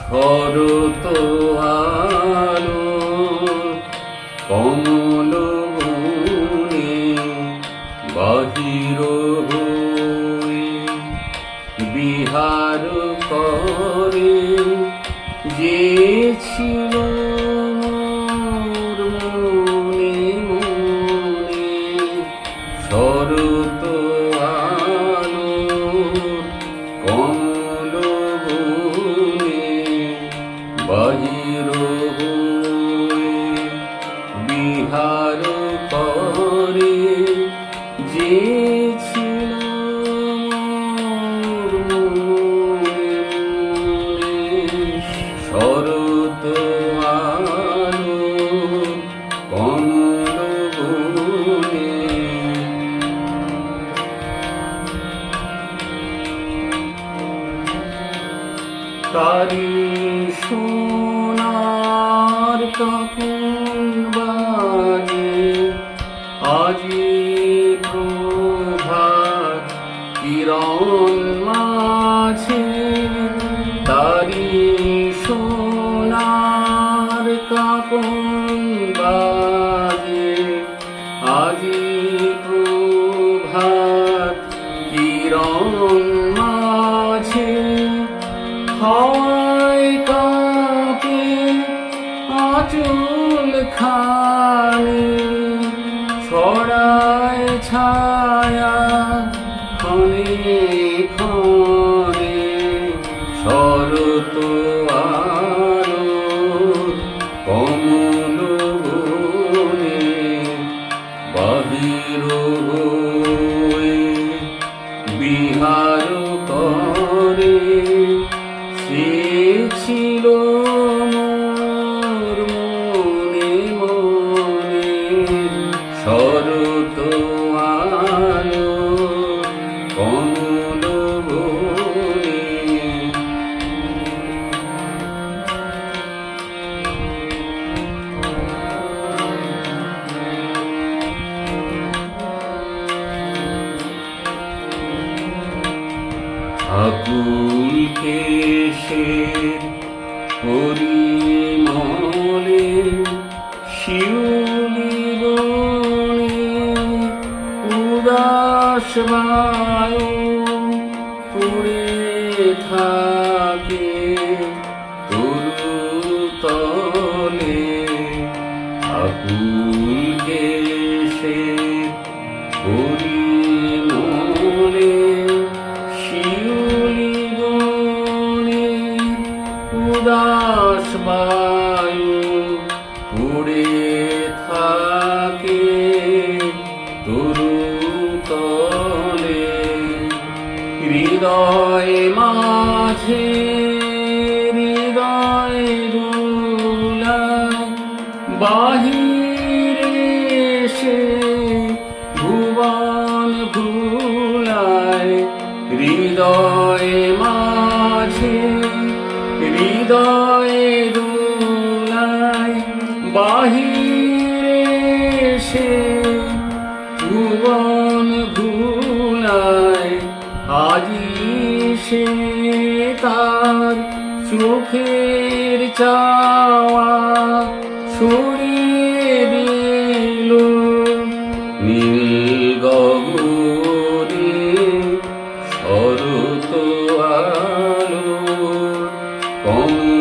শরৎ আলো কমল বনে বাহির হয়ে বিহার করে যে ছিল মোর মনে মনে। শরৎ আলো কমল বনে বাহির হয়ে বিহার করে যে ছিল মোর মনে মনে। শরৎ আলো কমল বনে তারি সোনার তখন বাজে আজি প্রভাত কিরণ মাঝে। তারি সোনার তখন বাজে আজি প্রভাত কিরণ মাঝে। হাওয়ায় কাঁপে আঁচল খানি ছড়ায় ছায়া ক্ষণে ক্ষণে। শরৎ আলো কমল বনে বাহির হয়ে বিহার করে সে ছিল মোর মনে মনে। শরৎ আলো কমল বনে আকুল কেশের পরিমলে শিউলি বনে উদাস বায়ু পুড়ে থাকে তরুতলে। আকুল কেশের পরিমলে শিউলি বনে উদাস বায়ু পুড়ে থাকে তরুতলে। হৃদয় মাঝে হৃদয় দোলায় বাহিরে সে ভুবন ভুলায়। হৃদয় মাঝে হৃদয় দোলায় বাহিরে সে ভুবন ভুলায়। আজি সে তার চোখের চাওয়া ছড়িয়ে দিল নীল গগনে। শরৎ আলো কমল